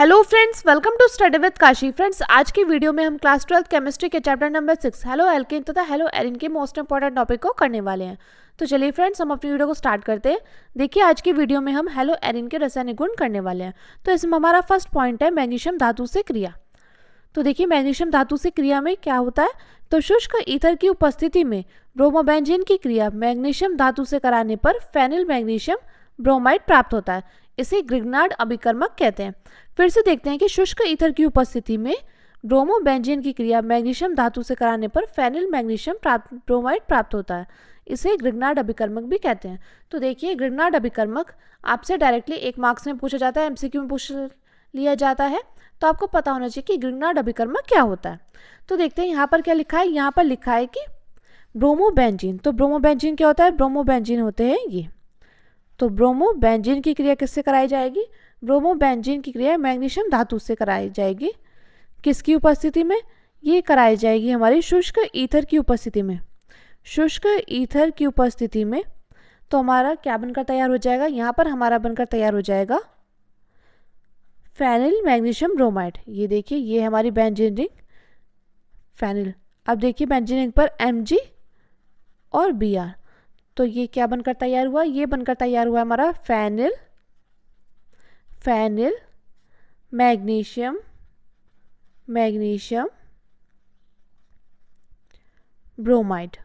Hello friends, welcome to study with Kashi. Friends, आज की video में हम क्लास 12 केमिस्ट्री के चैप्टर नंबर 6 हेलो एल्केन तथा हेलो एरिन के मोस्ट इंपॉर्टेंट टॉपिक को करने वाले हैं। तो चलिए फ्रेंड्स, हम अपनी वीडियो को स्टार्ट करते हैं। देखिए, आज की वीडियो में हम हेलो एरिन के रासायनिक गुण करने वाले हैं। तो इसमें हमारा फर्स्ट पॉइंट है मैग्नीशियम धातु से क्रिया। तो देखिए, मैग्नीशियम धातु से क्रिया में क्या होता है, तो शुष्क ईथर की उपस्थिति में ब्रोमोबेंजीन की क्रिया मैग्नीशियम धातु से कराने पर फेनिल मैग्नीशियम ब्रोमाइड प्राप्त होता है। इसे ग्रिग्नार्ड अभिकर्मक कहते हैं। फिर से देखते हैं कि शुष्क ईथर की उपस्थिति में ब्रोमोबेंजीन की क्रिया मैग्नीशियम धातु से कराने पर फेनिल मैग्नीशियम ब्रोमाइड प्राप्त होता है। इसे ग्रिग्नार्ड अभिकर्मक भी कहते हैं। तो देखिए, ग्रिग्नार्ड अभिकर्मक आपसे डायरेक्टली 1 मार्क्स में पूछा जाता है, एमसीक्यू में पूछ लिया जाता है। तो आपको पता होना चाहिए कि ग्रिग्नार्ड अभिकर्मक क्या होता है। तो देखते हैं यहाँ पर क्या लिखा है। यहाँ पर लिखा है कि ब्रोमोबेंजीन। तो ब्रोमोबेंजीन क्या होता है, ब्रोमोबेंजीन होते हैं ये। तो ब्रोमोबेंजीन की क्रिया किससे कराई जाएगी, ब्रोमोबेंजीन की क्रिया मैग्नीशियम धातु से कराई जाएगी। किसकी उपस्थिति में, ये कराई जाएगी हमारी शुष्क ईथर की उपस्थिति में। शुष्क ईथर की उपस्थिति में तो हमारा क्या बनकर तैयार हो जाएगा, यहाँ पर हमारा बनकर तैयार हो जाएगा फेनिल मैग्नीशियम ब्रोमाइड। ये देखिए, ये हमारी बेंजीन रिंग फेनिल। अब देखिए बेंजीन रिंग पर Mg और Br। तो ये क्या बनकर तैयार हुआ, ये बनकर तैयार हुआ हमारा फेनिल मैग्नीशियम ब्रोमाइड,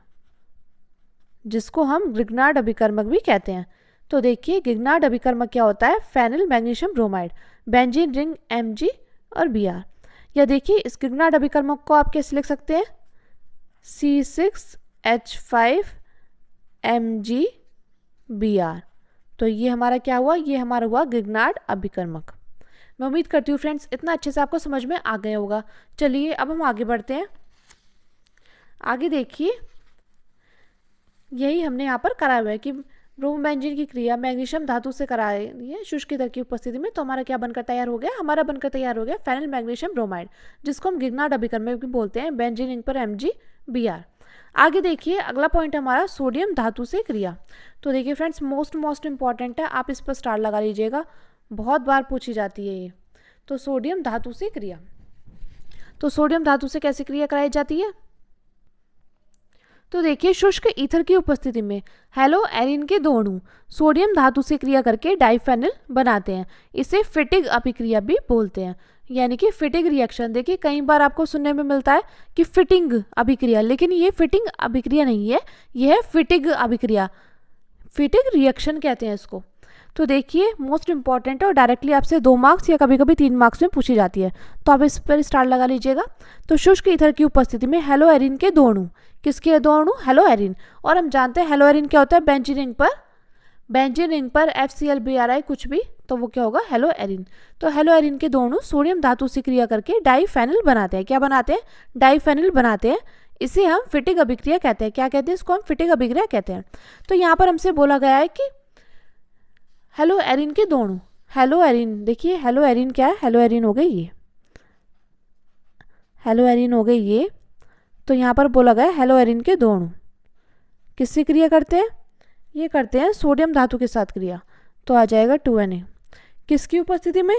जिसको हम ग्रिग्नार्ड अभिकर्मक भी कहते हैं। तो देखिए, ग्रिग्नार्ड अभिकर्मक क्या होता है, phenyl magnesium bromide, benzene ring Mg और Br। या देखिए, इस ग्रिग्नार्ड अभिकर्मक को आप कैसे लिख सकते हैं, C6H5MgBr। तो ये हमारा क्या हुआ, ये हमारा हुआ ग्रिग्नार्ड अभिकर्मक। मैं उम्मीद करती हूँ फ्रेंड्स इतना अच्छे से आपको समझ में आ गया होगा। चलिए अब हम आगे बढ़ते हैं। आगे देखिए, यही हमने यहाँ पर करा हुआ है कि ब्रोमोबेंजीन की क्रिया मैग्नीशियम धातु से कराई है शुष्क ईथर की उपस्थिति में। तो हमारा क्या बनकर तैयार हो गया, हमारा बनकर तैयार हो गया फेनिल मैग्नीशियम ब्रोमाइड, जिसको हम ग्रिग्नार्ड अभिकर्मक भी बोलते हैं, बेंजीन रिंग पर MgBr। आगे देखिए, अगला पॉइंट हमारा सोडियम धातु से क्रिया। तो देखिए फ्रेंड्स, मोस्ट इंपॉर्टेंट है, आप इस पर स्टार लगा लीजिएगा, बहुत बार पूछी जाती है ये। तो सोडियम धातु से क्रिया, तो सोडियम धातु से कैसे क्रिया कराई जाती है, तो देखिए, शुष्क ईथर की उपस्थिति में हेलो एरिन के दो अणु सोडियम धातु से क्रिया करके डाइफेनिल बनाते हैं। इसे फिटिग अभिक्रिया भी बोलते हैं, यानी कि फिटिग रिएक्शन। देखिए, कई बार आपको सुनने में मिलता है कि फिटिंग अभिक्रिया, लेकिन ये फिटिंग अभिक्रिया नहीं है, यह है फिटिग अभिक्रिया, फिटिग रिएक्शन कहते हैं इसको। तो देखिए, मोस्ट इंपॉर्टेंट है और डायरेक्टली आपसे 2 मार्क्स या कभी कभी 3 मार्क्स में पूछी जाती है। तो आप इस पर स्टार लगा लीजिएगा। तो शुष्क ईथर की उपस्थिति में हेलो एरिन के दो अणु, किसके दो अणु, हेलो एरिन। और हम जानते हैं हेलो एरिन क्या होता है, बेंजीन रिंग पर FCl-Bri कुछ भी, तो वो क्या होगा, हेलो एरिन। तो हेलो एरिन के दो अणु सोडियम धातु से क्रिया करके डाइफेनिल बनाते हैं। क्या बनाते हैं, डाइफेनिल बनाते हैं। इसे हम फिटिग अभिक्रिया कहते हैं। क्या कहते हैं इसको, हम फिटिग अभिक्रिया कहते हैं। तो यहाँ पर हमसे बोला गया है कि हेलो एरिन के दो अणु, हेलो एरिन, देखिए हेलो एरिन क्या है, हेलो एरिन हो गई ये, हेलो एरिन हो गई ये। तो यहाँ पर बोला गया हेलो एरिन के दो अणु किससे क्रिया करते हैं, ये करते हैं सोडियम धातु के साथ क्रिया। तो आ जाएगा 2Na। किसकी उपस्थिति में,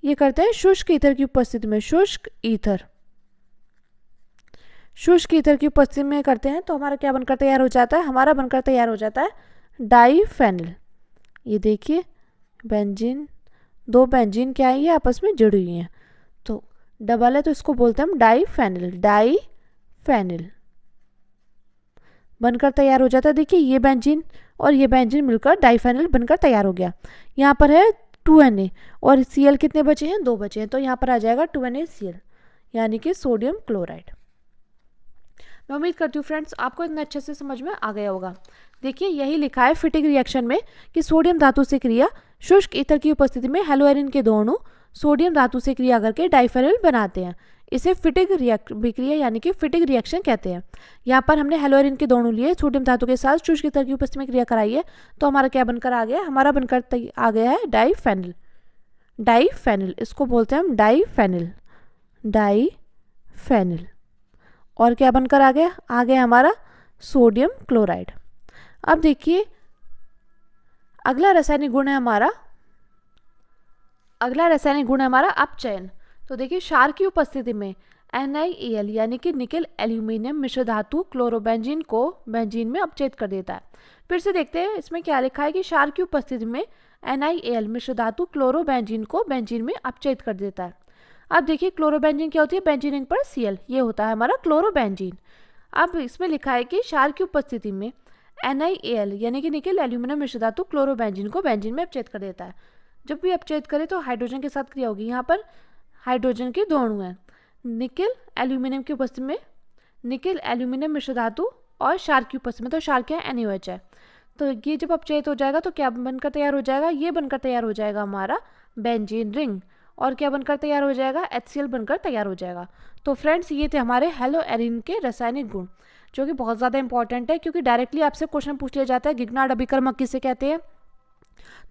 ये करते हैं शुष्क ईथर की उपस्थिति में, शुष्क ईथर की उपस्थिति में करते हैं। तो हमारा क्या बनकर तैयार हो जाता है, हमारा बनकर तैयार हो जाता है डाइफेनिल। ये देखिए, बेंजीन, 2 बेंजीन क्या है, ये आपस में जुड़ी हुई हैं, तो डबल है, तो इसको बोलते हैं हम डाइफेनिल बनकर तैयार हो जाता है। देखिए, ये बेंजीन और ये बेंजीन मिलकर डाइफेनिल बनकर तैयार हो गया। यहाँ पर है 2Na और Cl कितने बचे हैं, 2 बचे हैं। तो यहाँ पर आ जाएगा 2NaCl, यानी कि सोडियम क्लोराइड। मैं उम्मीद करती हूँ फ्रेंड्स आपको इतना अच्छे से समझ में आ गया होगा। देखिए, यही लिखा है फिटिग रिएक्शन में कि सोडियम धातु से क्रिया शुष्क ईथर की उपस्थिति में हेलो एरिन के दो अणु सोडियम धातु से क्रिया करके डाइफेनिल बनाते हैं। इसे फिटिग अभिक्रिया यानी कि फिटिग रिएक्शन कहते हैं। यहाँ पर हमने हेलो एरिन के दो अणु लिए, सोडियम धातु के साथ शुष्क ईथर की उपस्थिति में क्रिया कराई है। तो हमारा क्या बनकर आ गया, हमारा बनकर आ गया है डाइफेनिल। इसको बोलते हैं हम डाइफेनिल। और क्या बनकर आ गया हमारा सोडियम क्लोराइड। अब देखिए, अगला रासायनिक गुण है हमारा अगला रासायनिक गुण है हमारा अपचयन। तो देखिए क्षार की उपस्थिति में NiAl यानी कि निकेल एल्यूमिनियम मिश्र धातु क्लोरोबेंजीन को बेंजीन में अपचयित कर देता है। फिर से देखते हैं इसमें क्या लिखा है कि क्षार की उपस्थिति में NiAl मिश्र धातु क्लोरोबेंजीन को बेंजीन में अपचयित कर देता है। अब देखिए क्लोरोबेंजीन क्या होती है, बेंजीन रिंग पर Cl, ये होता है हमारा क्लोरोबेंजीन। अब इसमें लिखा है कि क्षार की उपस्थिति में NiAl यानी कि निकेल एल्यूमिनियम मिश्र धातु क्लोरोबेंजीन को बेंजीन में अपचयित कर देता है। जब भी अपचयित करे तो हाइड्रोजन के साथ क्रिया होगी। यहाँ पर हाइड्रोजन के दो अणु हैं, निकेल एल्यूमिनियम की उपस्थिति में निकेल एल्यूमिनियम मिश्र धातु और क्षार की उपस्थिति में, तो क्षार क्या है, NaOH है। तो ये जब अपचयित हो जाएगा तो क्या बनकर तैयार हो जाएगा, ये बनकर तैयार हो जाएगा हमारा बेंजीन रिंग। और क्या बनकर तैयार हो जाएगा, HCl बनकर तैयार हो जाएगा। तो फ्रेंड्स ये थे हमारे हेलोएरिन के रासायनिक गुण, जो कि बहुत ज़्यादा इंपॉर्टेंट है क्योंकि डायरेक्टली आपसे क्वेश्चन पूछ लिया जाता है गिगनार्ड अभिकर्मक किसे कहते हैं।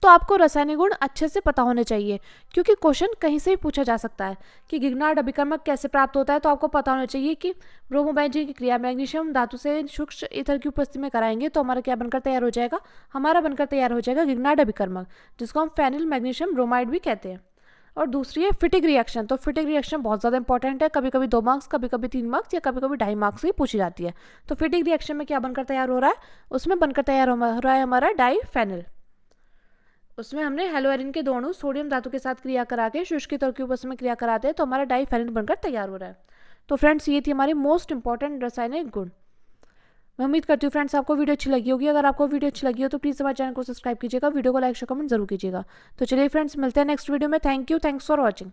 तो आपको रासायनिक गुण अच्छे से पता होने चाहिए क्योंकि क्वेश्चन कहीं से भी पूछा जा सकता है कि गिगनार्ड अभिकर्मक कैसे प्राप्त होता है। तो आपको पता होना चाहिए कि ब्रोमोबेंजीन की क्रिया मैग्नीशियम धातु से शुष्क ईथर की उपस्थिति में कराएंगे तो हमारा क्या बनकर तैयार हो जाएगा, हमारा बनकर तैयार हो जाएगा गिगनार्ड अभिकर्मक, जिसको हम फेनिल मैग्नीशियम ब्रोमाइड भी कहते हैं। और दूसरी है फिटिक रिएक्शन। तो फिटिक रिएक्शन बहुत ज़्यादा इंपॉर्टेंट है, कभी कभी 2 मार्क्स, कभी कभी 3 मार्क्स या कभी कभी 2.5 मार्क्स की पूछी जाती है। तो फिटिक रिएक्शन में क्या बनकर तैयार हो रहा है, उसमें बनकर तैयार हो रहा है हमारा डाईफेनिल। उसमें हमने हेलोएरिन के दो अणु सोडियम धातु के साथ क्रिया करा के शुष्क ईथर की उपस्थिति में क्रिया कराते हैं तो हमारा डाईफेनिल बनकर तैयार हो रहा है। तो फ्रेंड्स ये थी हमारी मोस्ट इंपॉर्टेंट रासायनिक गुण। मैं उम्मीद करती हूँ फ्रेंड्स आपको वीडियो अच्छी लगी होगी। अगर आपको वीडियो अच्छी लगी हो तो प्लीज़ हमारे चैनल को सब्सक्राइब कीजिएगा, वीडियो को लाइक शेयर कमेंट जरूर कीजिएगा। तो चलिए फ्रेंड्स मिलते हैं नेक्स्ट वीडियो में। Thank you, thanks for watching.